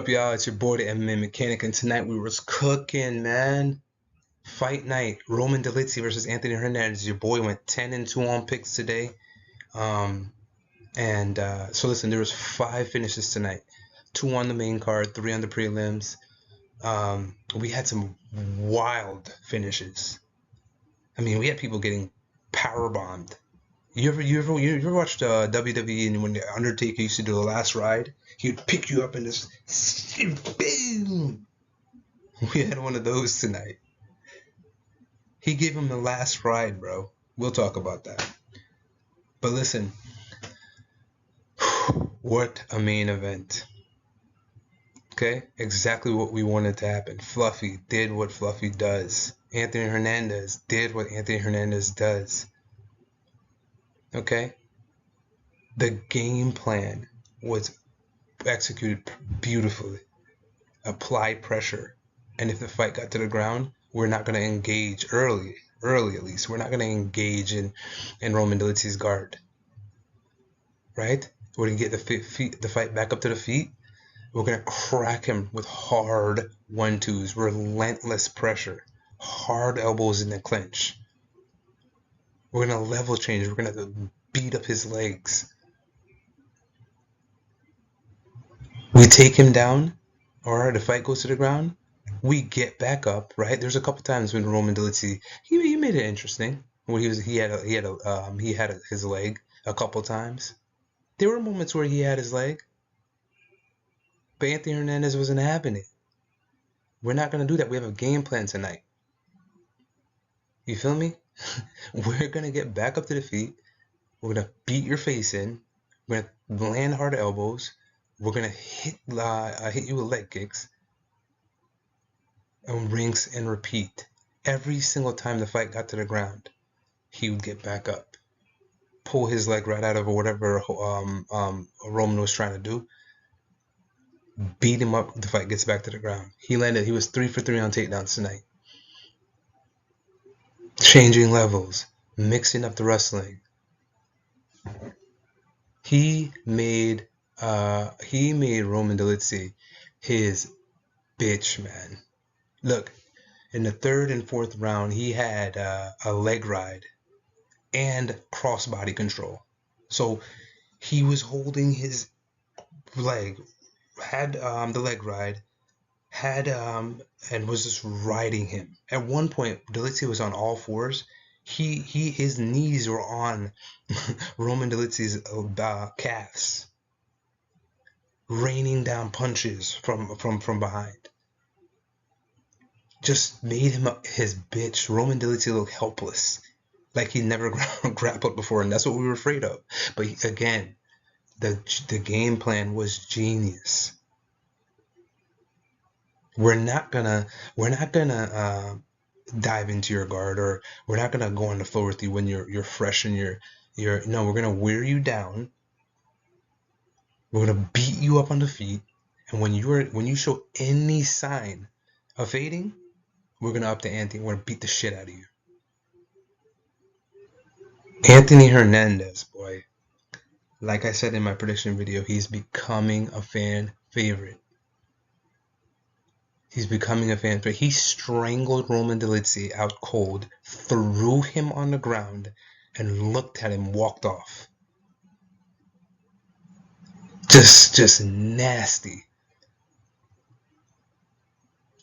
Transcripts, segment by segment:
up, y'all? It's your boy, the MMA Mechanic, and tonight we was cooking, man. Fight night, Roman Dolidze versus Anthony Hernandez. Your boy went 10-2 on picks today. So listen, there was 5 finishes tonight. 2 on the main card, 3 on the prelims. We had some wild finishes. I mean, we had people getting power bombed. You ever watched WWE, and when the Undertaker used to do the last ride, he would pick you up and just boom. We had one of those tonight. He gave him the last ride, bro. We'll talk about that. But listen, what a main event. Okay, exactly what we wanted to happen. Fluffy did what Fluffy does. Anthony Hernandez did what Anthony Hernandez does. Okay? The game plan was executed beautifully. Apply pressure. And if the fight got to the ground, we're not going to engage early at least. We're not going to engage in Roman Dolidze's guard. Right? We're going to get the fight back up to the feet. We're going to crack him with hard 1-2s, relentless pressure, hard elbows in the clinch. We're going to level change. We're going to beat up his legs. We take him down, or the fight goes to the ground. We get back up, right? There's a couple times when Roman Dolidze, he made it interesting. When he had his leg a couple times. There were moments where he had his leg, but Anthony Hernandez wasn't having it. We're not gonna do that. We have a game plan tonight. You feel me? We're gonna get back up to the feet. We're gonna beat your face in. We're gonna land hard elbows. We're gonna hit you with leg kicks. And rinse and repeat. Every single time the fight got to the ground, he would get back up, pull his leg right out of whatever Roman was trying to do, beat him up. The fight gets back to the ground. He was 3 for 3 on takedowns tonight. Changing levels, mixing up the wrestling. He made Roman Dolidze his bitch, man. Look, in the 3rd and 4th round, he had a leg ride and crossbody control. So he was holding his leg, had the leg ride, and was just riding him. At one point, Dolidze was on all fours. His knees were on Roman Dolidze's calves, raining down punches from behind. Just made him his bitch. Roman Dolidze looked helpless, like he never grappled before, and that's what we were afraid of. But again, the game plan was genius. We're not gonna dive into your guard, or we're not gonna go on the floor with you when you're fresh and no, we're gonna wear you down. We're gonna beat you up on the feet, and when you show any sign of fading, we're gonna up the ante. We're gonna beat the shit out of you. Anthony Hernandez, boy, like I said in my prediction video, he's becoming a fan favorite. He's becoming a fan favorite. He strangled Roman Dolidze out cold, threw him on the ground, and looked at him, walked off. Just nasty.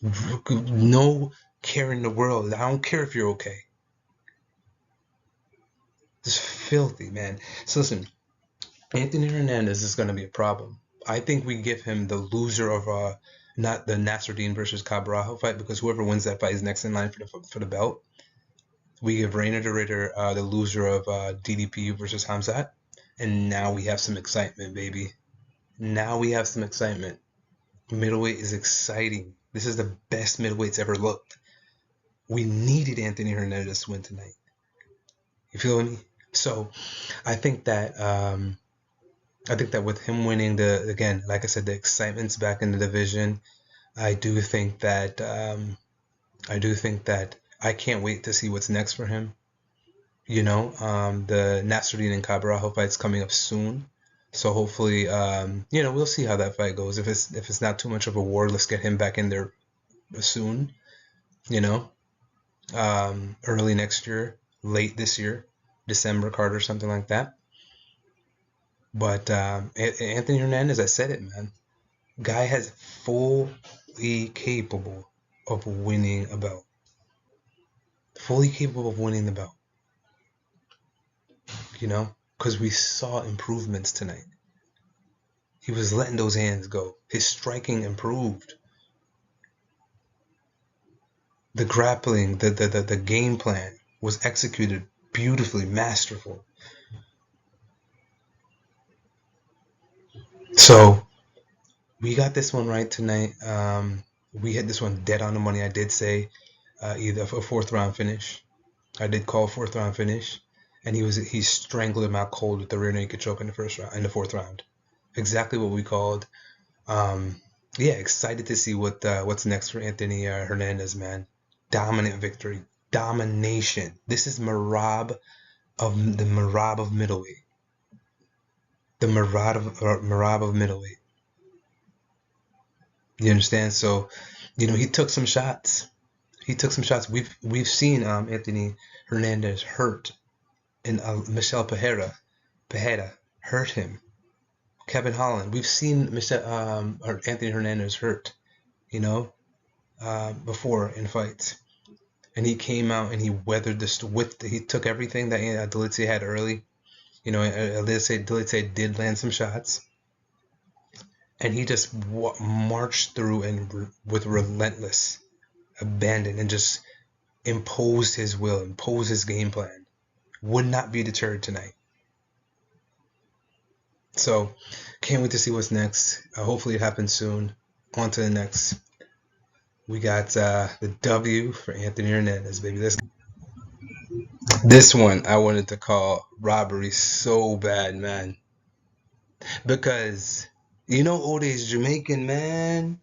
No care in the world. I don't care if you're okay. Just filthy, man. So listen, Anthony Hernandez is going to be a problem. I think we give him the loser of not the Nasruddin versus Cabrajo fight, because whoever wins that fight is next in line for the belt. We give Reina de Ritter the loser of DDP versus Hamzat, and now we have some excitement, baby. Now we have some excitement. Middleweight is exciting. This is the best middleweight's ever looked. We needed Anthony Hernandez to win tonight. You feel me? So I think that with him winning, again, like I said, the excitement's back in the division. I do think that I can't wait to see what's next for him. You know, the Nasruddin and Cabrajo fight's coming up soon. So hopefully, we'll see how that fight goes. If it's not too much of a war, let's get him back in there soon. Early next year, late this year, December card or something like that. But Anthony Hernandez, I said it, man. Guy has fully capable of winning a belt. Fully capable of winning the belt. Because we saw improvements tonight. He was letting those hands go. His striking improved. The grappling, the game plan was executed beautifully, masterful. So we got this one right tonight. We hit this one dead on the money. I did say either a fourth round finish. I did call fourth round finish, and he strangled him out cold with the rear naked choke in the fourth round. Exactly what we called. Excited to see what's next for Anthony Hernandez, man. Dominant victory, domination. This is Marab of middleweight. The Marab of middleweight. You understand? So, he took some shots. We've seen Anthony Hernandez hurt, and Michel Pereira hurt him. Kevin Holland. We've seen Anthony Hernandez hurt, before in fights, and he came out and he weathered this. He took everything that Dolidze had early. Dolidze did land some shots, and he just marched through and with relentless abandon and just imposed his will, imposed his game plan. Would not be deterred tonight. So, can't wait to see what's next. Hopefully it happens soon. On to the next. We got the W for Anthony Hernandez, baby. This one I wanted to call robbery so bad, man. Because, Ode is Jamaican, man.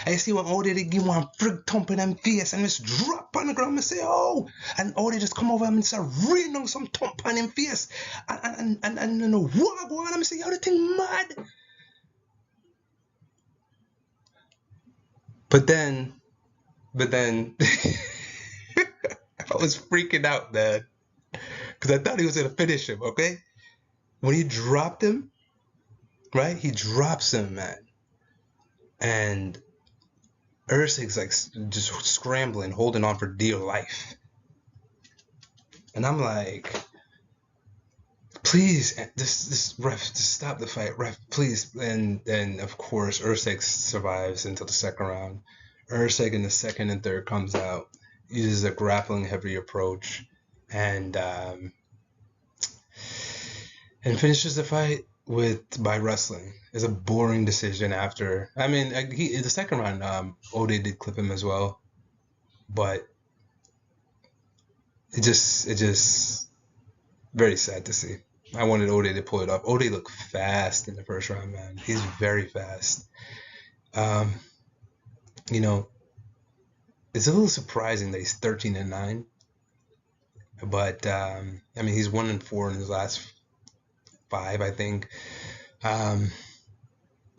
I see when Ode they give one frig thump in them face and just drop on the ground and say, oh, and Ode just come over and start raining some thump on him face and what go on and say, yo, the thing mad. But then I was freaking out, man, because I thought he was gonna finish him. Okay, when he dropped him, right? He drops him, man, and Erceg's like just scrambling, holding on for dear life. And I'm like, please, this ref, just stop the fight, ref, please. And then, of course, Erceg survives until the second round. Erceg in the second and third comes out, uses a grappling heavy approach, and finishes the fight by wrestling. It's a boring decision after. I mean, the second round, Ode did clip him as well, but it just very sad to see. I wanted Ode to pull it off. Ode looked fast in the first round, man. He's very fast. It's a little surprising that he's 13-9, but he's 1-4 in his last 5, I think.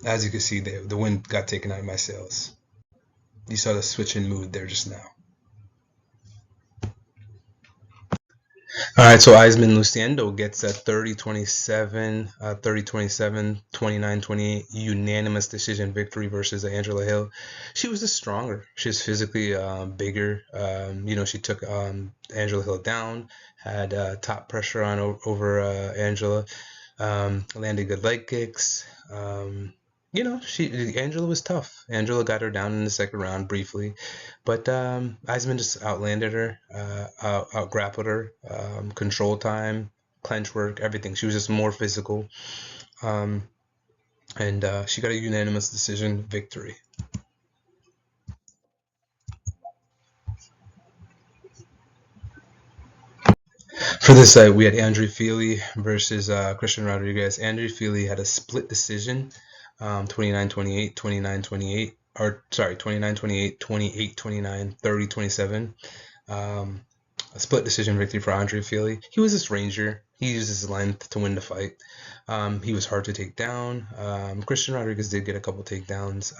As you can see, the wind got taken out of my sails. You saw the switch in mood there just now. All right, so Iasmin Licindo gets a 30-27, 30-27, 29-28 unanimous decision victory versus Angela Hill. She was just stronger. She was physically bigger. She took Angela Hill down, had top pressure on over Angela, landed good leg kicks. Angela was tough. Angela got her down in the second round briefly, but Iasmin just outlanded her, out grappled her, control time, clench work, everything. She was just more physical, and she got a unanimous decision victory. For this side, we had Andre Fili versus Christian Rodriguez. Andre Fili had a split decision. 29-28, 29-28, or sorry, 29-28, 28-29, 30-27. A split decision victory for Andre Fili. He was this ranger. he used his length to win the fight. He was hard to take down. Christian Rodriguez did get a couple takedowns,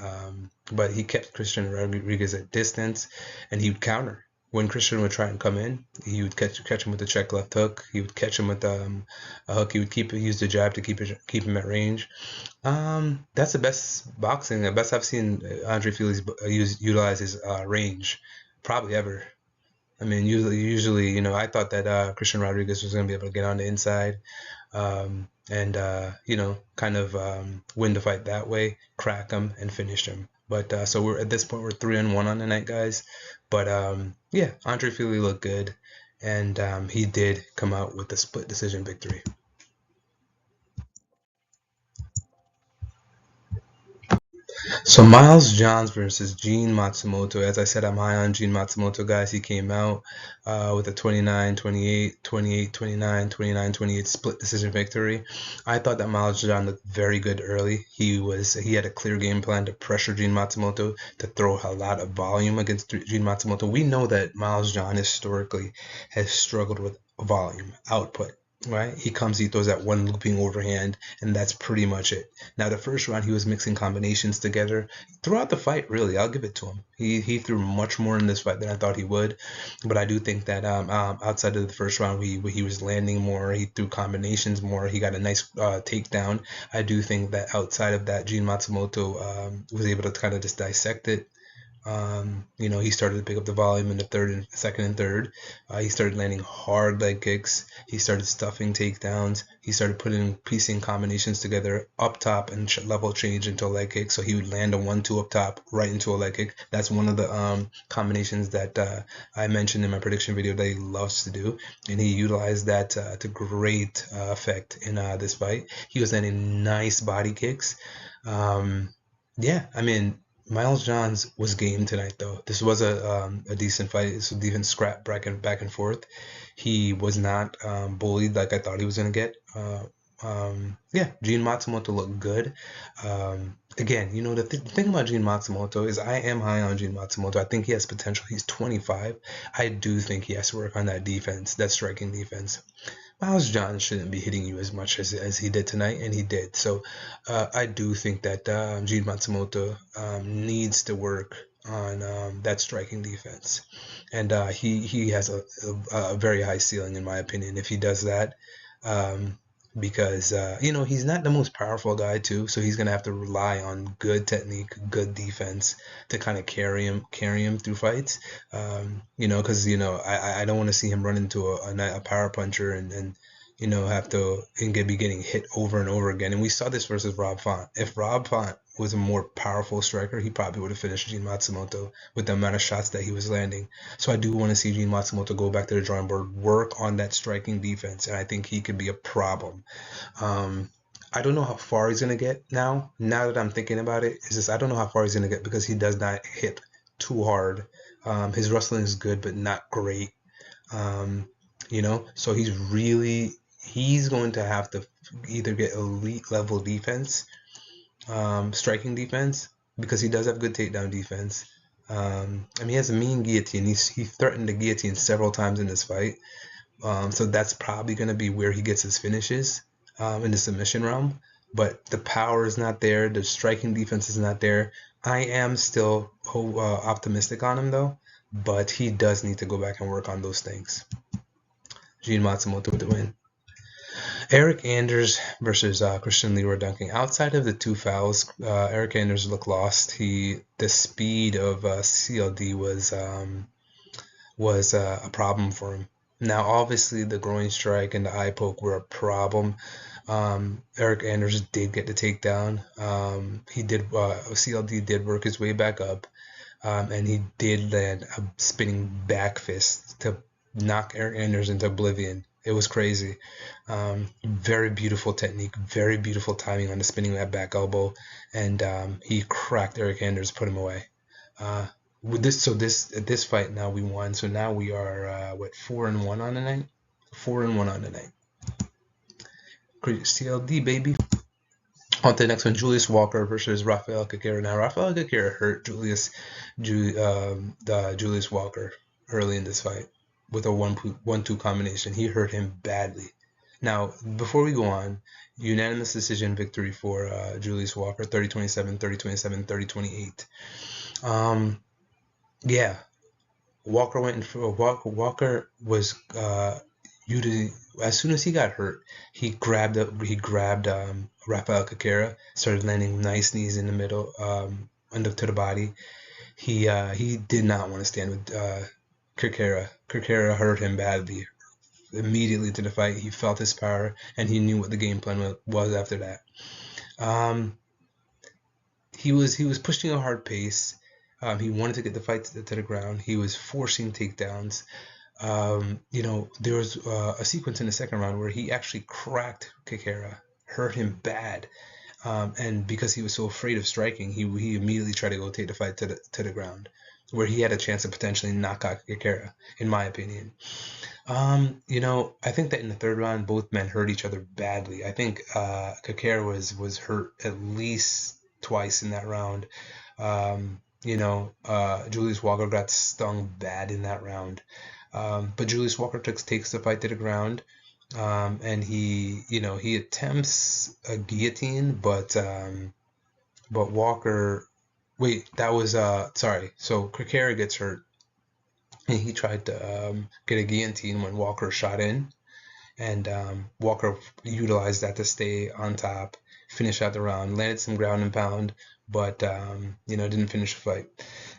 but he kept Christian Rodriguez at distance, and he would counter. When Christian would try and come in, he would catch him with a check left hook. He would catch him with a hook. He would use the jab to keep him at range. That's the best boxing, the best I've seen Andre Fili utilize his range, probably ever. I mean, usually, you know, I thought that Christian Rodriguez was going to be able to get on the inside, and you know, kind of win the fight that way, crack him, and finish him. But so we're at this point, we're 3-1 on the night, guys. But yeah, Andre Fili looked good, and he did come out with a split decision victory. So Miles Johns versus Jean Matsumoto. As I said, I'm high on Jean Matsumoto, guys. He came out with a 29-28, 28-29, 29-28 split decision victory. I thought that Miles John looked very good early. He had a clear game plan to pressure Jean Matsumoto, to throw a lot of volume against Jean Matsumoto. We know that Miles John historically has struggled with volume, output. Right, he throws that one looping overhand, and that's pretty much it. Now, the first round, he was mixing combinations together throughout the fight. Really, I'll give it to him. He threw much more in this fight than I thought he would, but I do think that outside of the first round, he was landing more. He threw combinations more. He got a nice takedown. I do think that outside of that, Jean Matsumoto was able to kind of just dissect it. You know, he started to pick up the volume in the second and third. He started landing hard leg kicks. He started stuffing takedowns. He started piecing combinations together up top and level change into a leg kick. So he would land a 1-2 up top right into a leg kick. That's one of the combinations that I mentioned in my prediction video that he loves to do, and he utilized that to great effect in this fight. He was landing nice body kicks. Yeah, I mean, Miles Johns was game tonight, though. This was a decent fight. It's a decent scrap back and forth. He was not bullied like I thought he was going to get. Yeah, Jean Matsumoto looked good. Again, you know, the thing about Jean Matsumoto is I am high on Jean Matsumoto. I think he has potential. He's 25. I do think he has to work on that defense, that striking defense. Miles Johns shouldn't be hitting you as much as he did tonight, and he did. So I do think that Jean Matsumoto needs to work on that striking defense, and he has a very high ceiling, in my opinion, if he does that. Because you know, he's not the most powerful guy too, so he's gonna have to rely on good technique, good defense to kind of carry him through fights. You know, because you know, I don't want to see him run into a power puncher and you know, have to be getting hit over and over again. And we saw this versus Rob Font. If Rob Font was a more powerful striker, he probably would have finished Jean Matsumoto with the amount of shots that he was landing. So I do want to see Jean Matsumoto go back to the drawing board, work on that striking defense, and I think he could be a problem. I don't know how far he's going to get now. Now that I'm thinking about it, is just I don't know how far he's going to get because he does not hit too hard. His wrestling is good, but not great. You know, so he's going to have to either get elite level defense, striking defense, because he does have good takedown defense. I mean, he has a mean guillotine. He threatened the guillotine several times in this fight. So that's probably going to be where he gets his finishes in the submission realm. But the power is not there. The striking defense is not there. I am still optimistic on him, though. But he does need to go back and work on those things. Jean Matsumoto with the win. Eryk Anders versus Christian Leroy Duncan. Outside of the two fouls, Eryk Anders looked lost. The speed of CLD was a problem for him. Now, obviously, the groin strike and the eye poke were a problem. Eryk Anders did get the takedown. CLD did work his way back up, and he did land a spinning back fist to knock Eryk Anders into oblivion. It was crazy. Very beautiful technique, very beautiful timing on the spinning that back elbow, and he cracked Eryk Anders, put him away. With this fight now we won, so now we are 4-1 on the night. 4-1 on the night. CLD, baby. On to the next one, Julius Walker versus Rafael Cachoeira. Now Rafael Cachoeira hurt Julius Walker early in this fight with a 1-2 combination. He hurt him badly. Now, before we go on, unanimous decision victory for Julius Walker, 30-27, 30-27, 30-28. Yeah, Walker went in for Walker was as soon as he got hurt, he grabbed Rafael Cachoeira, started landing nice knees in the middle, to the body. He did not want to stand with Cerquiera. Cerquiera hurt him badly. Immediately to the fight, he felt his power, and he knew what the game plan was after that. He was pushing a hard pace. He wanted to get the fight to the ground. He was forcing takedowns. There was a sequence in the second round where he actually cracked Cerquiera, hurt him bad. And because he was so afraid of striking, he immediately tried to go take the fight to the ground, where he had a chance to potentially knock out Cerquiera, in my opinion. I think that in the third round, both men hurt each other badly. I think Cerquiera was hurt at least twice in that round. Julius Walker got stung bad in that round. But Julius Walker takes the fight to the ground. And he attempts a guillotine, but Walker, wait, that was sorry. So Cerquiera gets hurt, and he tried to get a guillotine when Walker shot in, and Walker utilized that to stay on top, finish out the round, landed some ground and pound, but didn't finish the fight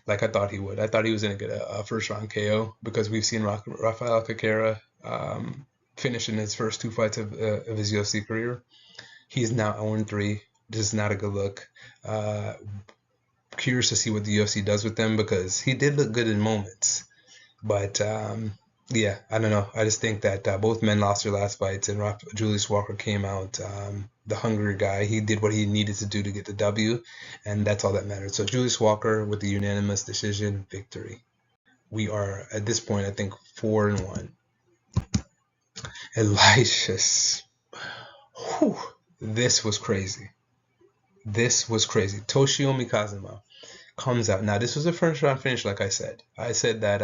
like I thought he would. I thought he was gonna get a first round KO, because we've seen Rafael Cachoeira finish in his first two fights of his UFC career. He's now 0-3. This is not a good look. Curious to see what the UFC does with them, because he did look good in moments. But yeah, I don't know. I just think that both men lost their last fights, and Julius Walker came out the hungry guy. He did what he needed to do to get the W, and that's all that mattered. So Julius Walker with the unanimous decision victory. We are at this point, I think, 4-1. Elijah's. This was crazy. Toshiomi Kazama comes out. Now, this was a first round finish, like I said. I said that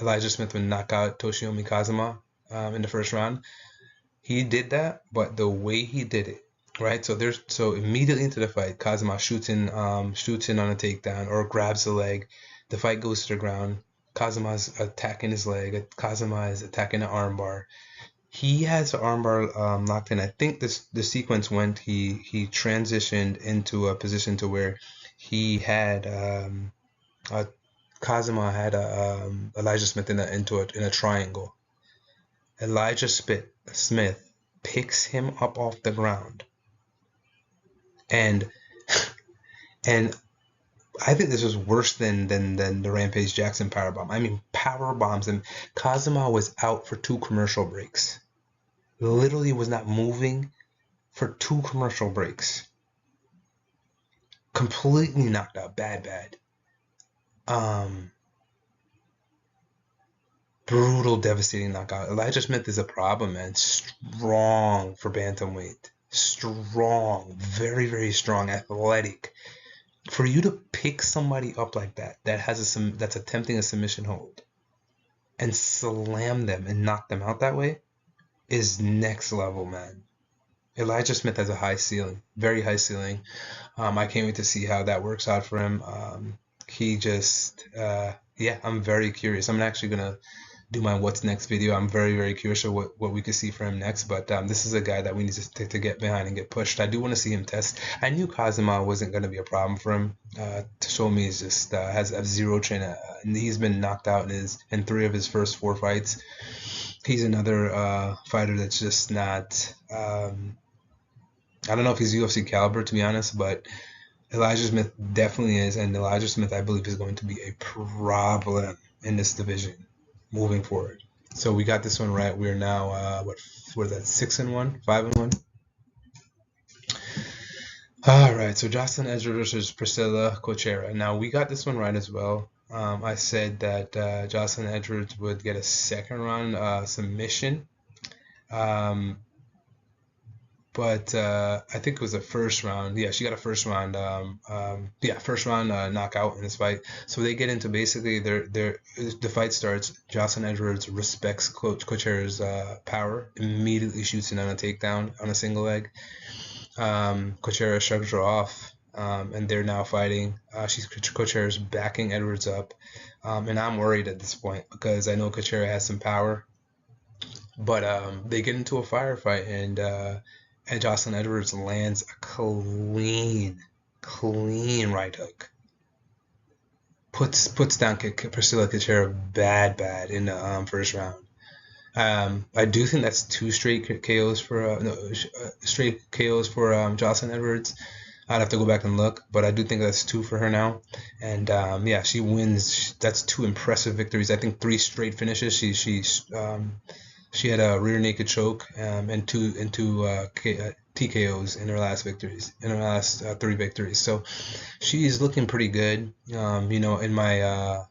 Elijah Smith would knock out Toshiomi Kazama in the first round. He did that, but the way he did it, right? So immediately into the fight, Kazama shoots in on a takedown or grabs the leg. The fight goes to the ground. Kazama's attacking his leg. Kazama is attacking the armbar. He has the armbar locked in. I think the sequence went. He transitioned into a position to where he had Kazama had Elijah Smith in a triangle. Elijah Smith picks him up off the ground, and I think this was worse than the Rampage Jackson powerbomb. I mean, powerbombs him. Kazama was out for 2 commercial breaks. Literally was not moving for 2 commercial breaks. Completely knocked out. Bad. Brutal, devastating knockout. Elijah Smith is a problem, man. Strong for bantamweight. Strong. Very, very strong. Athletic. For you to pick somebody up like that's attempting a submission hold, and slam them and knock them out that way, is next level, man. Elijah Smith has a high ceiling, very high ceiling. I can't wait to see how that works out for him. I'm very curious. I'm actually gonna do my what's next video. I'm very, very curious of what we could see from him next, but this is a guy that we need to get behind and get pushed. I do want to see him test. I knew Kazama wasn't going to be a problem for him. Toshiomi is just has zero training, and he's been knocked out in 3 of his first 4 fights. He's another fighter that's just not. I don't know if he's UFC caliber, to be honest, but Elijah Smith definitely is, and Elijah Smith, I believe, is going to be a problem in this division moving forward. So we got this one right. We're now what is that? 6-1, 5-1. All right. So Joselyn Edwards versus Pricisla Cachoeira. Now we got this one right as well. I said that Joselyn Edwards would get a second round submission. but I think it was the first round. Yeah, she got a first round. First round knockout in this fight. So they get into basically the fight starts. Jocelyn Edwards respects Cachoeira's power, immediately shoots in on a takedown on a single leg. Cachoeira shrugs her off, and they're now fighting. Cachoeira's backing Edwards up, and I'm worried at this point because I know Cachoeira has some power. But they get into a firefight, and Jocelyn Edwards lands a clean right hook. Puts down Pricisla Cachoeira bad in the first round. I do think that's 2 straight KOs for Jocelyn Edwards. I'd have to go back and look, but I do think that's 2 for her now. And she wins. That's 2 impressive victories. I think 3 straight finishes. She had a rear naked choke and two TKOs in her last 3 victories. So she's looking pretty good. In my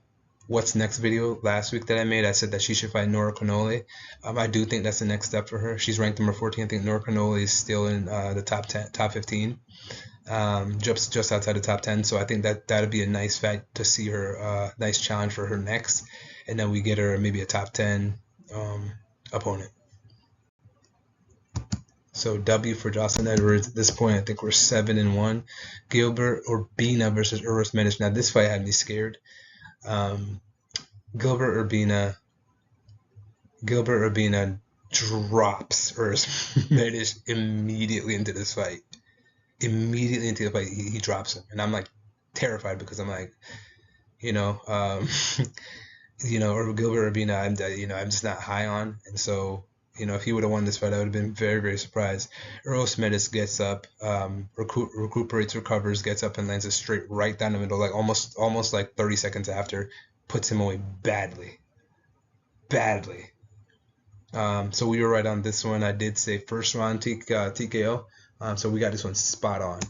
what's next video last week that I made, I said that she should fight Nora Canole. I do think that's the next step for her. She's ranked number 14. I think Nora Canole is still in the top 15, just outside the top 10. So I think that'd be a nice fight to see her, nice challenge for her next, and then we get her maybe a top 10 opponent. So W for Jocelyn Edwards. At this point, I think we're 7-1. Gilbert Urbina versus Uros. Now this fight had me scared. Gilbert Urbina drops Uros immediately into this fight. Immediately into the fight, he drops him, and I'm like terrified because I'm like, or Gilbert Urbina, I'm just not high on, and so if he would have won this fight, I would have been very, very surprised. Uros gets up, recuperates, recovers, gets up and lands a straight right down the middle, like almost like 30 seconds after, puts him away badly. So we were right on this one. I did say first round TKO, so we got this one spot on.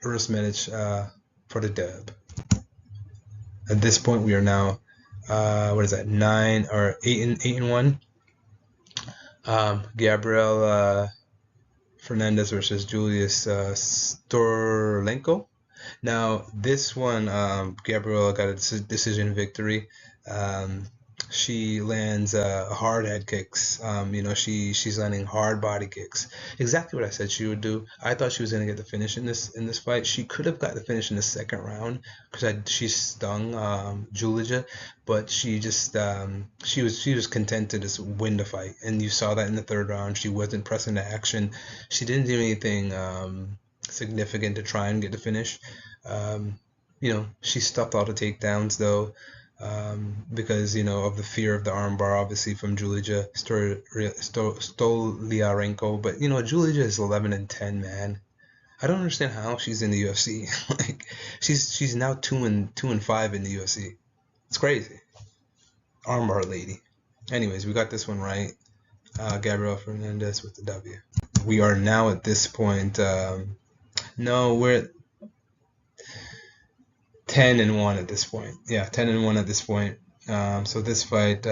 Uros for the dub. At this point, we are now 8-1. Gabriela Fernandez versus Julius Stoliarenko. Now this one, Gabriela got a decision victory. She lands hard head kicks. She's landing hard body kicks. Exactly what I said she would do. I thought she was gonna get the finish in this fight. She could have got the finish in the second round because she stung Julija, but she just she was content to just win the fight, and you saw that in the third round. She wasn't pressing the action. She didn't do anything significant to try and get the finish. She stuffed all the takedowns though. Because of the fear of the armbar, obviously from Julija Stoliarenko, but Julija is 11-10, man. I don't understand how she's in the UFC. Like she's now 2-5 in the UFC. It's crazy. Armbar lady. Anyways, we got this one right. Gabriela Fernandez with the W. We are now at this point. We're 10-1 at this point. Yeah, 10-1 at this point. So this fight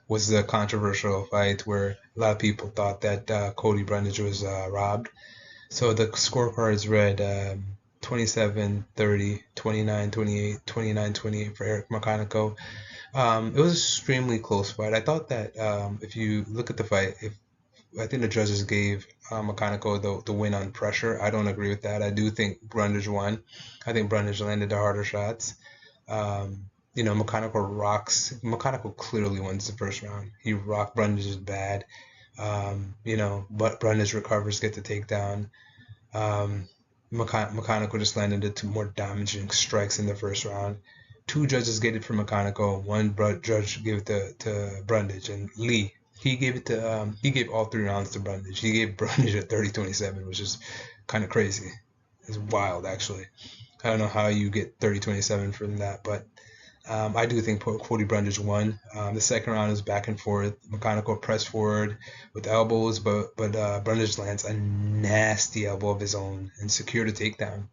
was a controversial fight where a lot of people thought that Cody Brundage was robbed. So the scorecards read 27-30, 29-28, 29-28 for Eryk Makhaniko. It was an extremely close fight. I thought that if you look at the fight, I think the judges gave Makhaniko the win on pressure. I don't agree with that. I do think Brundage won. I think Brundage landed the harder shots. Makhaniko clearly wins the first round. He rocked Brundage's bad. But Brundage recovers, gets the takedown. Makhaniko just landed the 2 more damaging strikes in the first round. 2 judges gave it for Makhaniko. 1 judge gave it to Brundage, and Lee. He gave all 3 rounds to Brundage. He gave Brundage a 30-27, which is kind of crazy. It's wild, actually. I don't know how you get 30-27 from that, but I do think Cody Brundage won. The second round is back and forth. Makhaniko pressed forward with elbows, but Brundage lands a nasty elbow of his own and secured a takedown.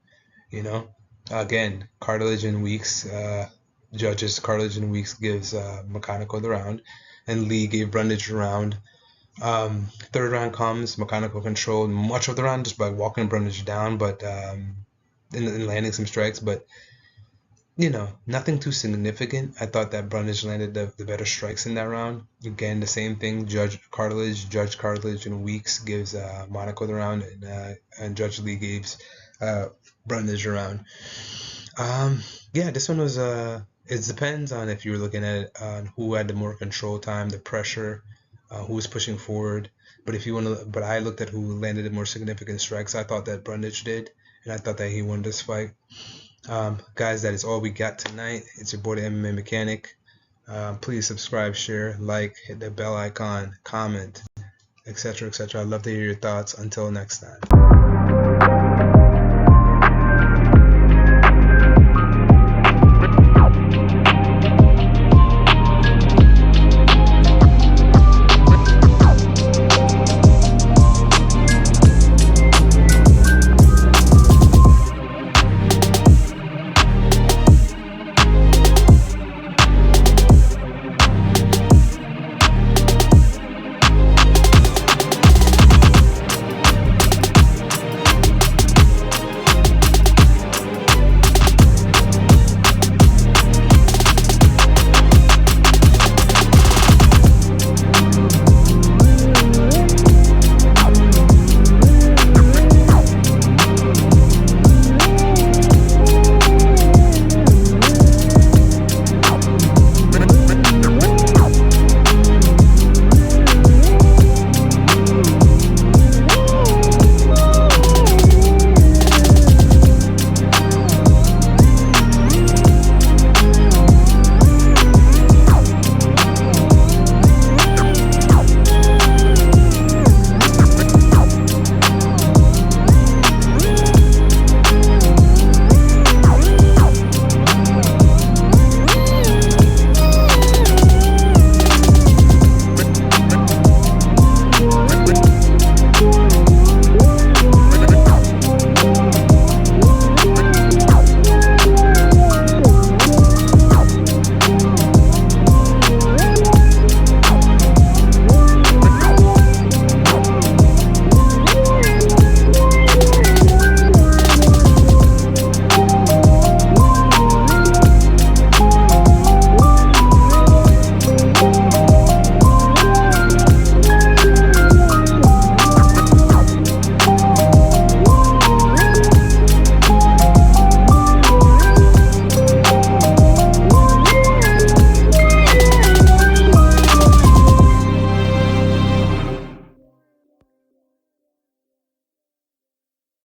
Again, cartilage in weeks. Judges cartilage in weeks gives Makhaniko the round, and Lee gave Brundage a round. Third round comes, mechanical control, much of the round just by walking Brundage down, but and landing some strikes, but nothing too significant. I thought that Brundage landed the better strikes in that round. Again, the same thing. Judge Cartilage in weeks gives Monaco the round, and Judge Lee gives Brundage the round. Yeah, this one was it depends on if you were looking at it on who had the more control time, the pressure, who was pushing forward. But if you want to, but I looked at who landed the more significant strikes. I thought that Brundage did, and I thought that he won this fight. Guys, that is all we got tonight. It's your boy, the MMA Mechanic. Please subscribe, share, like, hit the bell icon, comment, etc., etc. I'd love to hear your thoughts. Until next time.